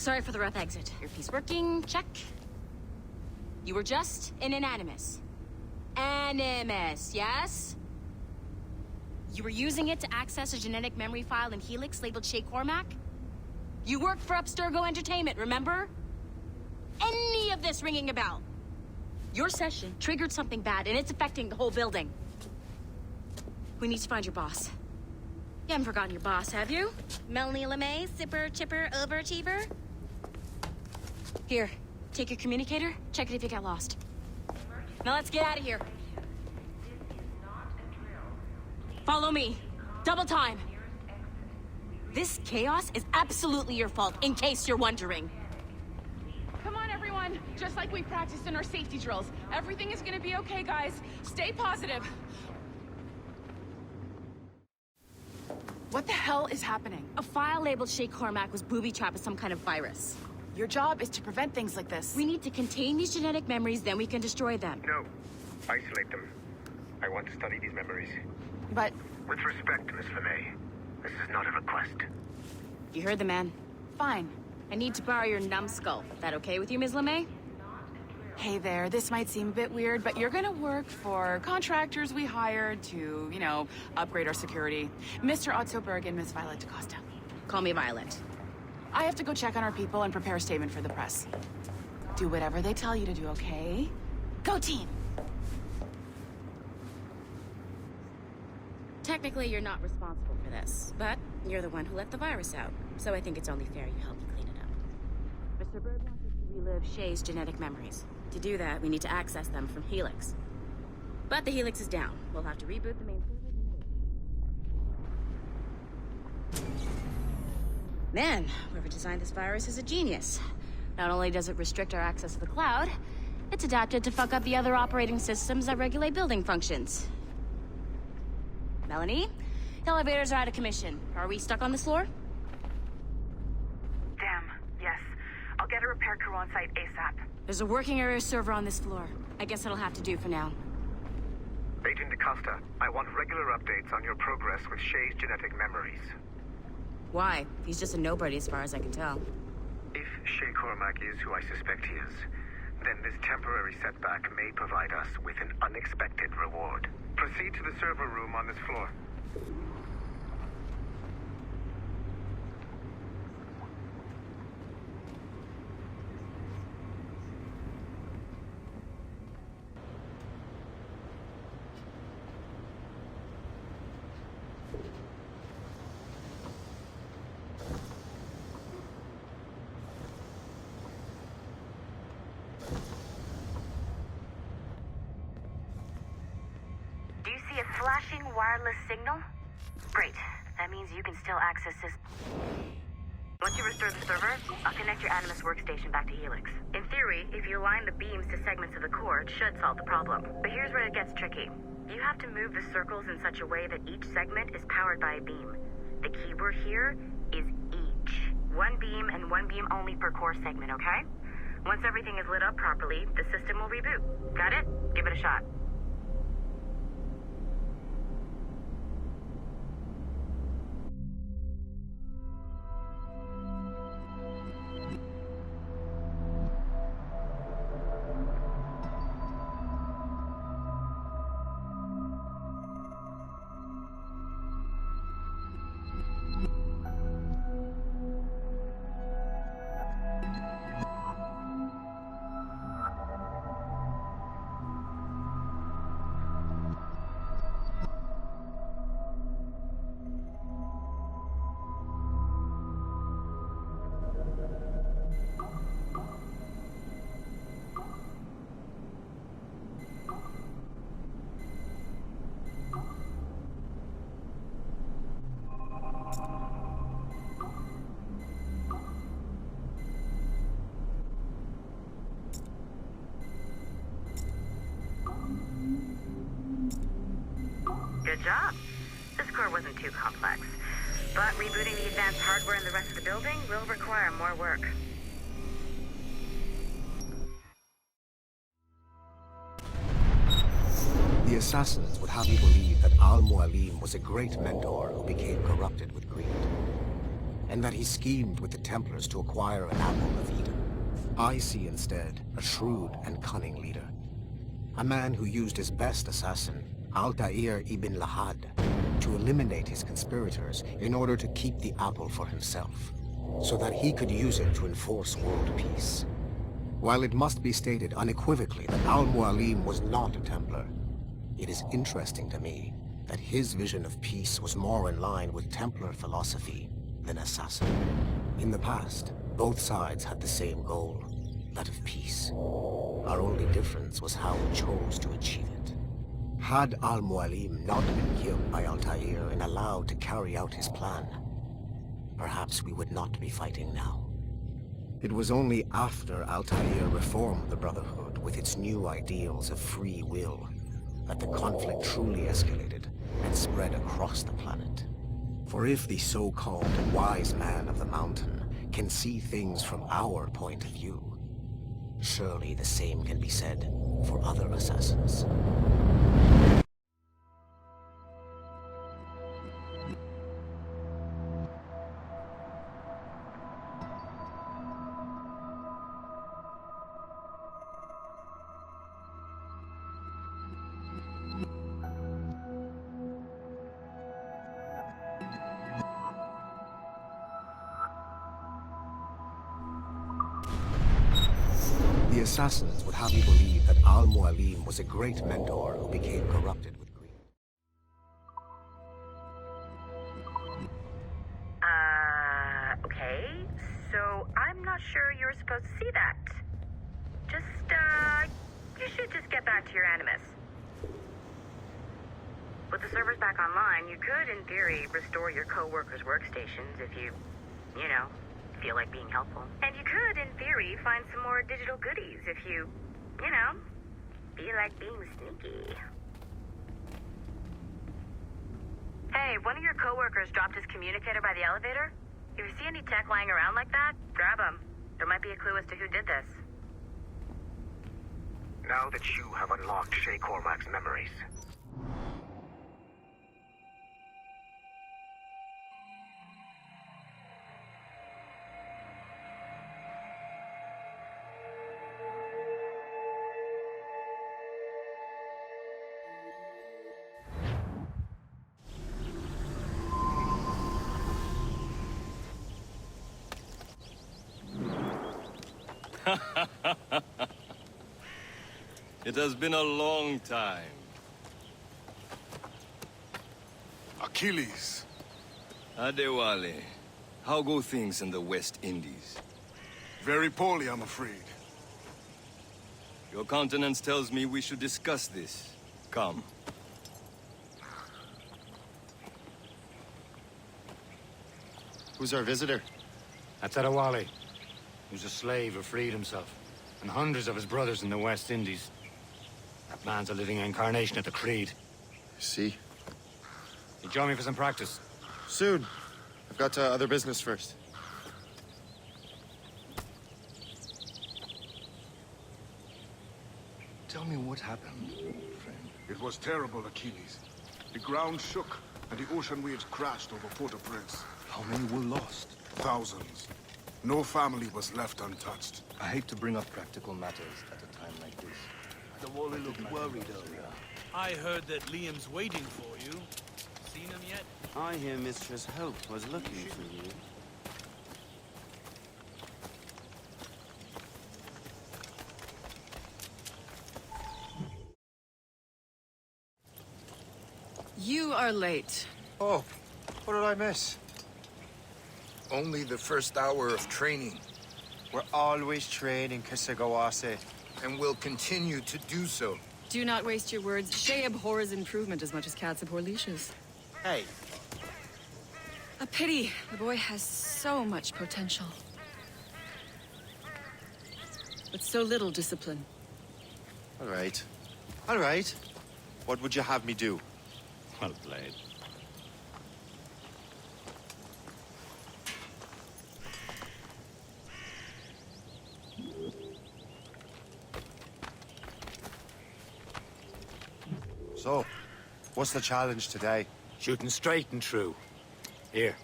Sorry for the rough exit. Earpiece working, check. You were just in an Animus. Animus, yes? You were using it to access a genetic memory file in Helix labeled Shay Cormac? You worked for Abstergo Entertainment, remember? Any of this ringing a bell? Your session triggered something bad, and it's affecting the whole building. We need to find your boss. You haven't forgotten your boss, have you? Melanie LeMay, sipper, chipper, overachiever? Here, take your communicator, check it if you get lost. Now let's get out of here. Follow me. Double time. This chaos is absolutely your fault, in case you're wondering. Come on, everyone. Just like we practiced in our safety drills. Everything is gonna be okay, guys. Stay positive. What the hell is happening? A file labeled Shay Cormac was booby-trapped with some kind of virus. Your job is to prevent things like this. We need to contain these genetic memories, then we can destroy them. No. Isolate them. I want to study these memories. But... With respect, Miss LeMay, this is not a request. You heard the man. fine. I need to borrow your numbskull. That okay with you, Ms. LeMay? Hey there, this might seem a bit weird, but you're gonna work for contractors we hired to, you know, upgrade our security. Mr. Otto Berg and Miss Violet DaCosta. Call me Violet. I have to go check on our people and prepare a statement for the press. Do whatever they tell you to do, okay? Go team! Technically, you're not responsible for this, but you're the one who let the virus out, so I think it's only fair you help me clean it up. Mr. Berg wants us to relive Shay's genetic memories. To do that, we need to access them from Helix. But the Helix is down. We'll have to reboot the main server. Man, whoever designed this virus is a genius. Not only does it restrict our access to the cloud, it's adapted to fuck up the other operating systems that regulate building functions. Melanie, the elevators are out of commission. Are we stuck on this floor? Damn, yes. I'll get a repair crew on site ASAP. There's a working area server on this floor. I guess it'll have to do for now. Agent DaCosta, I want regular updates on your progress with Shay's genetic memories. Why? He's just a nobody as far as I can tell. If Shay Cormac is who I suspect he is, then this temporary setback may provide us with an unexpected reward. Proceed to the server room on this floor. A flashing wireless signal? Great. That means you can still access this. Once you restore the server, I'll connect your Animus workstation back to Helix. In theory, if you align the beams to segments of the core, it should solve the problem. But here's where it gets tricky. You have to move the circles in such a way that each segment is powered by a beam. The keyword here is each. One beam and one beam only per core segment, okay? Once everything is lit up properly, the system will reboot. Got it? Give it a shot. Good job. This core wasn't too complex, but rebooting the advanced hardware in the rest of the building will require more work. The assassins would have you believe that Al-Mualim was a great mentor who became corrupted with greed. and that he schemed with the Templars to acquire an Apple of Eden. I see instead a shrewd and cunning leader. A man who used his best assassin, Altair ibn Lahad, to eliminate his conspirators in order to keep the apple for himself, so that he could use it to enforce world peace. While it must be stated unequivocally that Al-Mualim was not a Templar, it is interesting to me that his vision of peace was more in line with Templar philosophy than assassin. In the past, both sides had the same goal, that of peace. Our only difference was how we chose to achieve it. Had Al-Mualim not been killed by Altair and allowed to carry out his plan, perhaps we would not be fighting now. It was only after Altair reformed the Brotherhood with its new ideals of free will that the conflict truly escalated and spread across the planet. For if the so-called wise man of the mountain can see things from our point of view, surely the same can be said for other assassins. The assassins would have you believe that Al-Mualim was a great mentor who became corrupted with greed. Okay. So I'm not sure you're supposed to see that. You should just get back to your Animus. With the servers back online, you could, in theory, restore your co-workers' workstations if you feel like being helpful. And you could, in theory, find some more digital goodies if you feel like being sneaky. Hey, one of your co-workers dropped his communicator by the elevator. If you see any tech lying around like that, grab them. There might be a clue as to who did this. Now that you have unlocked Shay Cormac's memories, It has been a long time. Achilles. Adewale, how go things in the West Indies? Very poorly, I'm afraid. Your countenance tells me we should discuss this. Come. Who's our visitor? That's Adewale, who's a slave who freed himself, and hundreds of his brothers in the West Indies. That man's a living incarnation of the Creed. See? You join me for some practice? Soon. I've got other business first. Tell me what happened, friend. It was terrible, Achilles. The ground shook, and the ocean waves crashed over Port-au-Prince. How many were lost? Thousands. No family was left untouched. I hate to bring up practical matters at a time like this. Adewale looked worried earlier. I heard that Liam's waiting for you. Seen him yet? I hear Mistress Hope was looking for you. You are late. Oh, what did I miss? Only the first hour of training. We're always training, Kisagawase. And will continue to do so. Do not waste your words. Shay abhors improvement as much as cats abhor leashes. Hey. A pity. The boy has so much potential. But so little discipline. All right. All right. What would you have me do? Well played. So, what's the challenge today? Shooting straight and true. Here,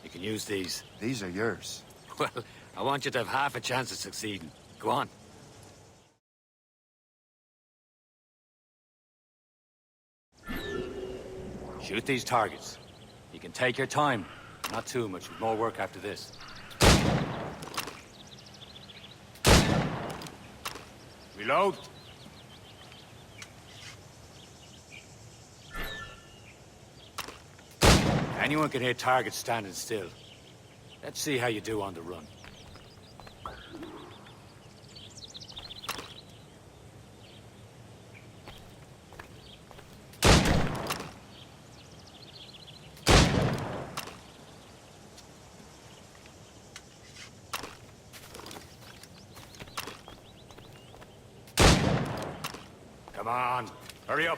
you can use these. These are yours. Well, I want you to have half a chance of succeeding. Go on. Shoot these targets. You can take your time. Not too much, with more work after this. Reload. Anyone can hit targets standing still. Let's see how you do on the run. Come on, hurry up.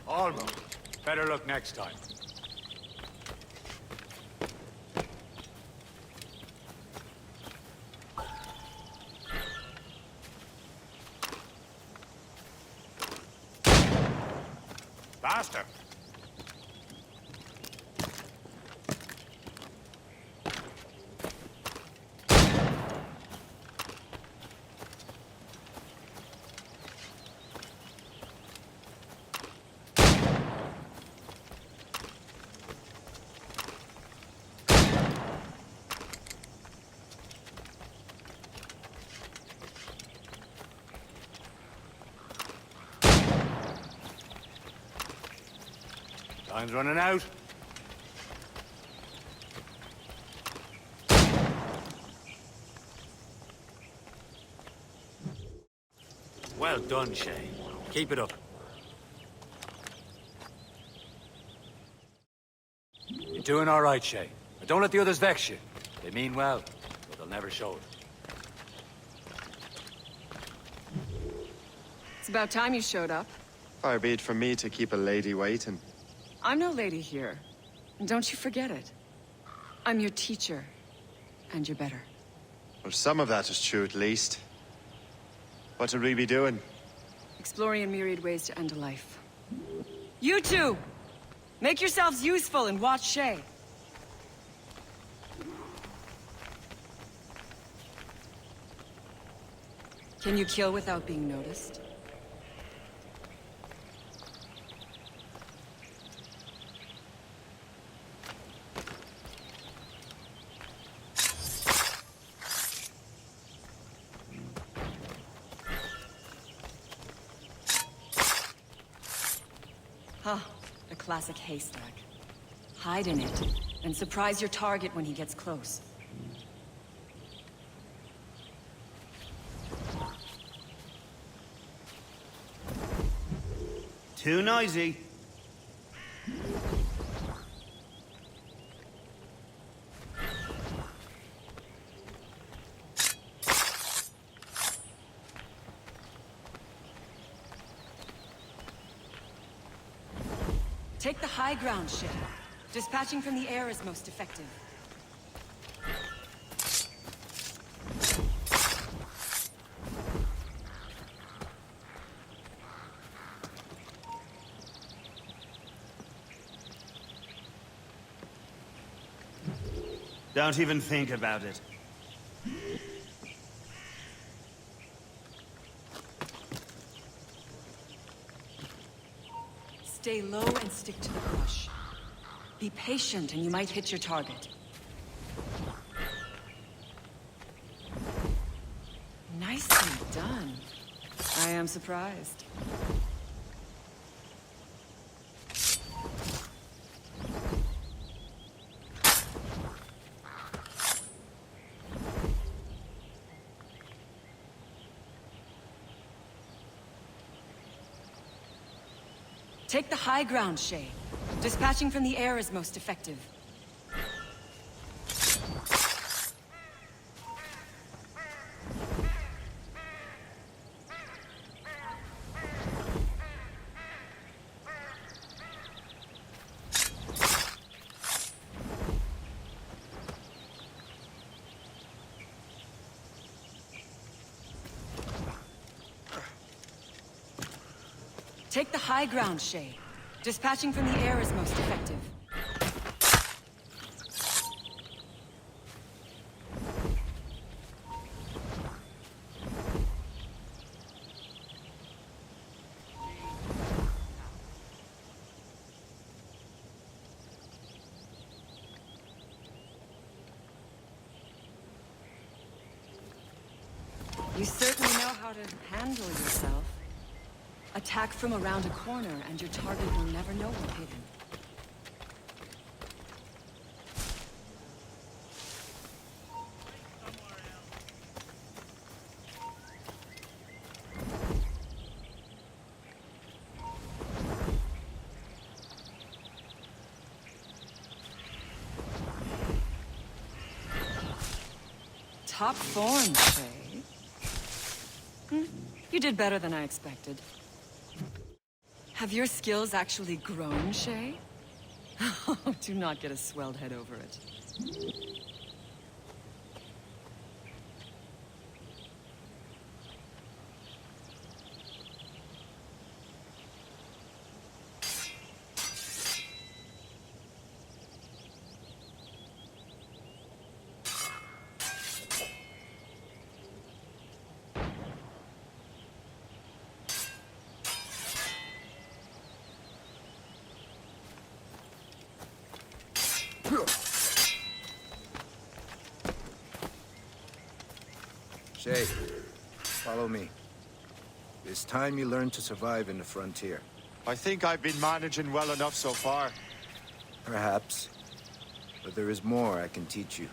Almost. Better look next time. Faster! Time's running out. Well done, Shay. Keep it up. You're doing all right, Shay. But don't let the others vex you. They mean well, but they'll never show it. It's about time you showed up. Far be it from me to keep a lady waiting. I'm no lady here. Don't you forget it. I'm your teacher. And you're better. Well, some of that is true at least. What would we be doing? Exploring a myriad ways to end a life. You two! Make yourselves useful and watch Shay. Can you kill without being noticed? Huh, a classic haystack. Hide in it, and surprise your target when he gets close. Too noisy. Take the high ground, Shay. Dispatching from the air is most effective. Don't even think about it. Stay low and stick to the brush. Be patient and you might hit your target. Nicely done. I am surprised. Take the high ground, Shay. Dispatching from the air is most effective. Take the high ground, Shay. Dispatching from the air is most effective. You certainly know how to handle yourself. Attack from around a corner, and your target will never know we're hidden. Top form, Shay. You did better than I expected. Have your skills actually grown, Shay? Do not get a swelled head over it. Shay, follow me. It's time you learn to survive in the frontier. I think I've been managing well enough so far. Perhaps. But there is more I can teach you.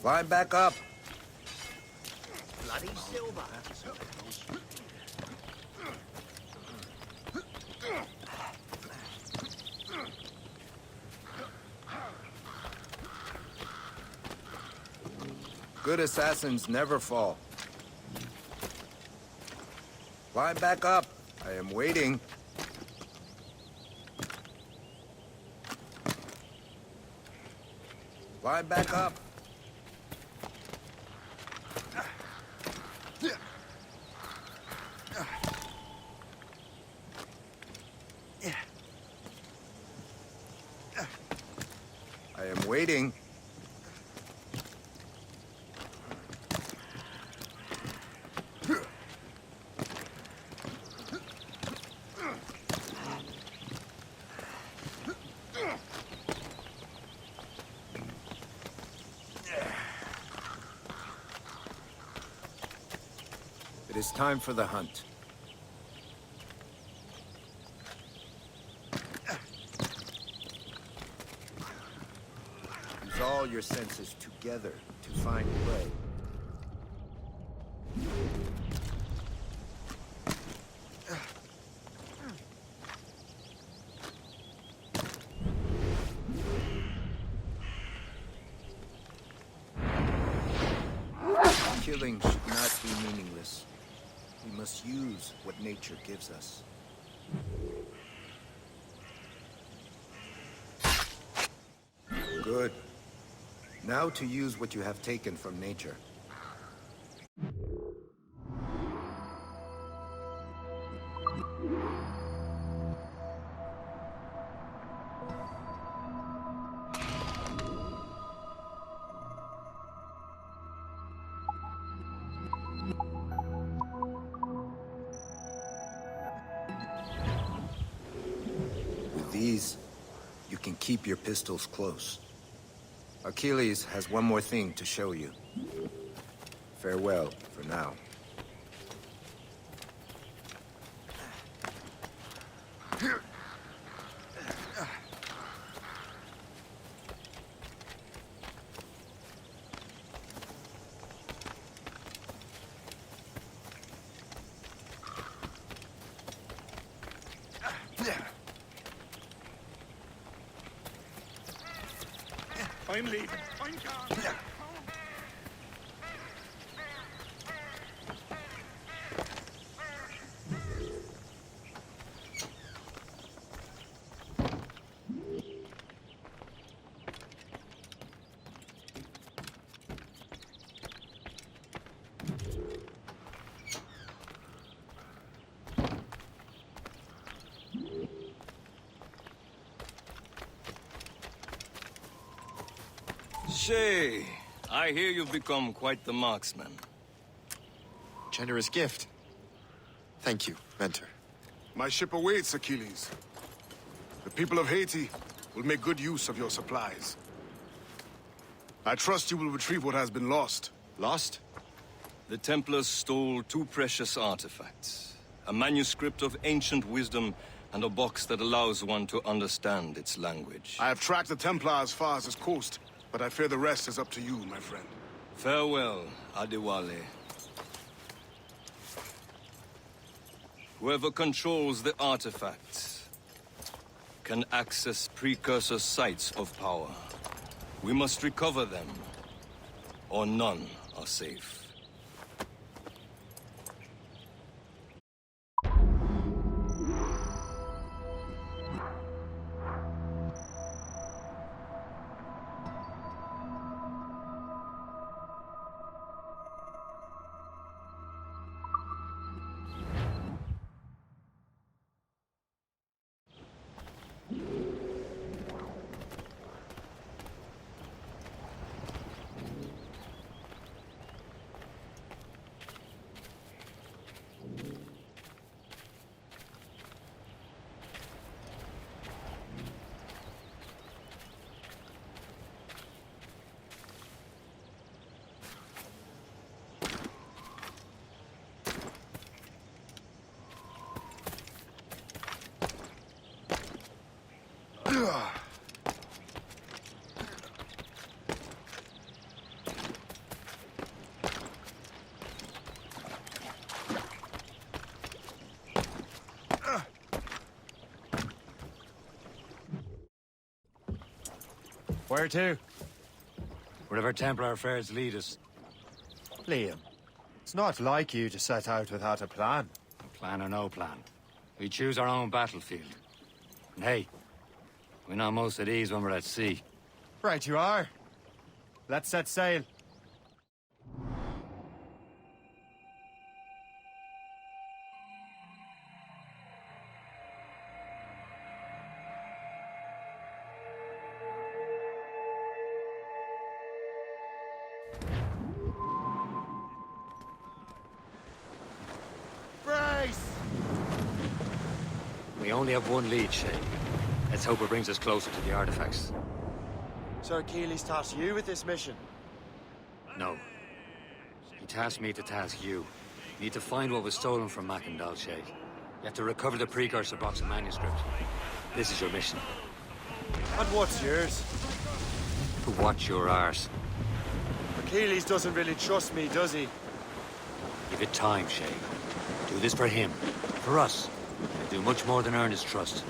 Climb back up! Bloody silver. Good assassins never fall. Climb back up. I am waiting. Climb back up. I am waiting. It is time for the hunt. Use all your senses together to find prey. Killing should not be meaningless. We must use what nature gives us. Good. Now to use what you have taken from nature. With these, you can keep your pistols close. Achilles has one more thing to show you. Farewell for now. I'm leaving. I'm gone. Shay, I hear you've become quite the marksman. Generous gift. Thank you, mentor. My ship awaits, Achilles. The people of Haiti will make good use of your supplies. I trust you will retrieve what has been lost. Lost? The Templars stole 2 precious artifacts. A manuscript of ancient wisdom and a box that allows one to understand its language. I have tracked the Templar as far as this coast, but I fear the rest is up to you, my friend. Farewell, Adewale. Whoever controls the artifacts can access precursor sites of power. We must recover them, or none are safe. Where to? Wherever Templar affairs lead us. Liam, it's not like you to set out without a plan. Plan or no plan. We choose our own battlefield. And hey, we know most of these when we're at sea. Right you are. Let's set sail. We only have one lead, Shay. Let's hope it brings us closer to the artifacts. So Achilles tasked you with this mission? No. He tasked me to task you. You need to find what was stolen from Mackandal, Shay. You have to recover the precursor box of manuscript. This is your mission. And what's yours? To watch your arse. Achilles doesn't really trust me, does he? Give it time, Shay. Do this for him. For us. And do much more than earn his trust.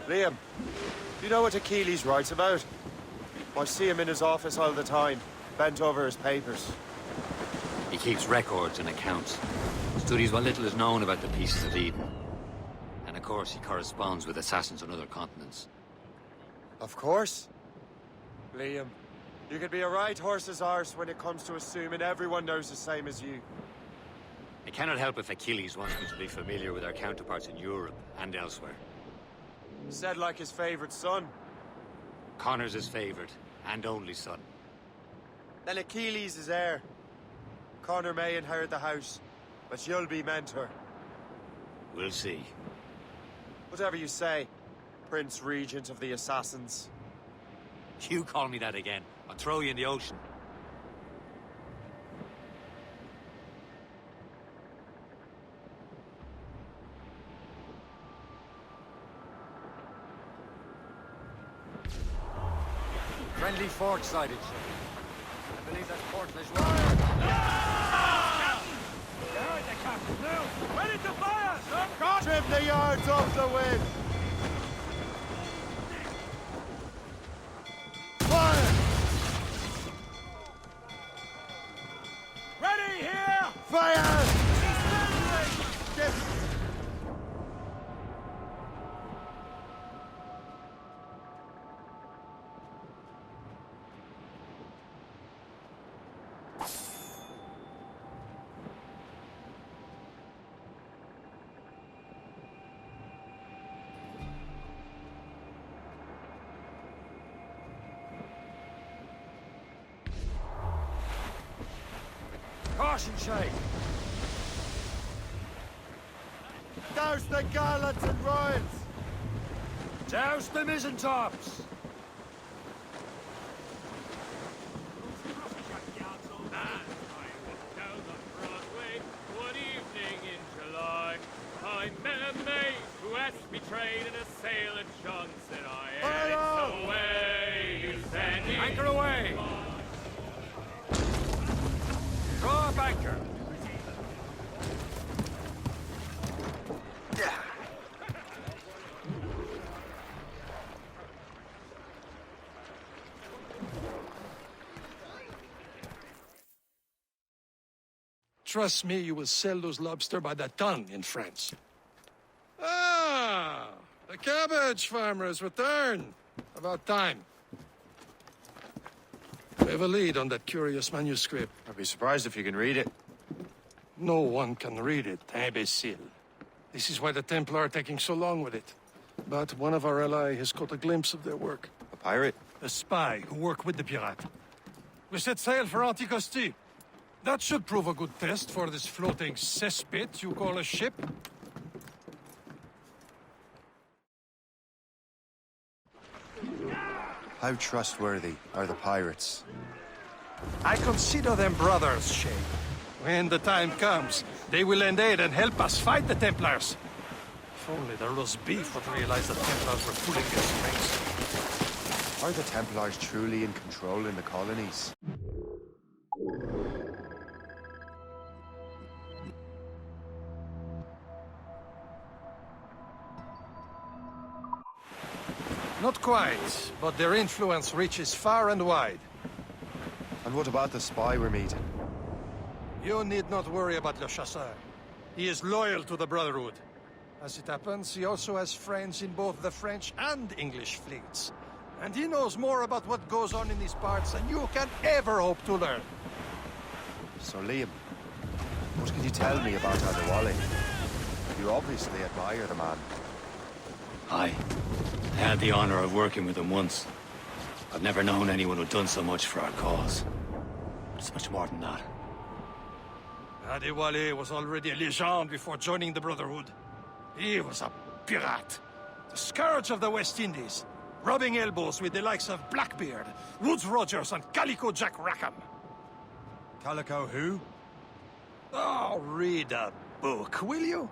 Liam, do you know what Achilles writes about? I see him in his office all the time, bent over his papers. He keeps records and accounts. Studies what little is known about the pieces of Eden. And of course, he corresponds with assassins on other continents. Of course. Liam, you could be a right horse's arse when it comes to assuming everyone knows the same as you. I cannot help if Achilles wants me to be familiar with our counterparts in Europe and elsewhere. Said like his favorite son. Connor's his favorite and only son. Then Achilles is heir. Connor may inherit the house, but you'll be mentor. We'll see. Whatever you say, Prince Regent of the Assassins. You call me that again, I'll throw you in the ocean. Friendly fork-sided ship. I believe that's Port Lejeune. Behind the captain, now! Ready to fire, sir! Trim the yards off the wind! Fire! Ready here! Fire! Get... Caution, Shay! Douse the gallants and royals! Douse the mizzentops! One evening in July, I met a mate who had betrayed in a sail at Johnson. I had it away, you send it. Anchor away! Draw up anchor! Trust me, you will sell those lobster by the ton in France. Ah, the cabbage farmers return. About time. We have a lead on that curious manuscript. I'd be surprised if you can read it. No one can read it, imbecile. This is why the Templar are taking so long with it. But one of our allies has caught a glimpse of their work. A pirate? A spy who worked with the pirate. We set sail for Anticosti. That should prove a good test for this floating cesspit you call a ship. How trustworthy are the pirates? I consider them brothers, Shay. When the time comes, they will lend aid and help us fight the Templars. If only the roast beef would realize the Templars were pulling their strings. Are the Templars truly in control in the colonies? Not quite, but their influence reaches far and wide. And what about the spy we're meeting? You need not worry about Le Chasseur. He is loyal to the Brotherhood. As it happens, he also has friends in both the French and English fleets. And he knows more about what goes on in these parts than you can ever hope to learn. So, Liam, what can you tell me about Adewale? You obviously admire the man. Aye. I had the honor of working with him once. I've never known anyone who'd done so much for our cause. But it's much more than that. Adewale was already a legend before joining the Brotherhood. He was a pirate. The scourge of the West Indies. Rubbing elbows with the likes of Blackbeard, Woodes Rogers, and Calico Jack Rackham. Calico who? Oh, read a book, will you?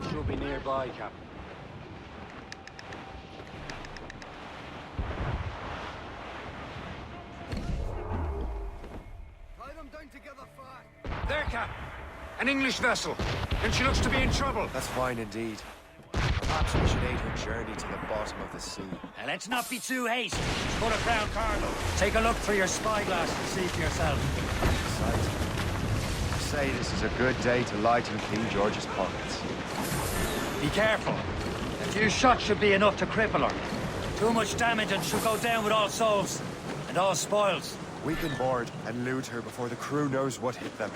She'll be nearby, Captain. There, Cap. An English vessel. And she looks to be in trouble. That's fine indeed. Perhaps we should aid her journey to the bottom of the sea. Now, let's not be too hasty. She's full of crown cargo. Take a look through your spyglass and see for yourself. Besides, I say this is a good day to lighten King George's pockets. Be careful. A few shots should be enough to cripple her. Too much damage and she'll go down with all souls and all spoils. We can board and loot her before the crew knows what hit them.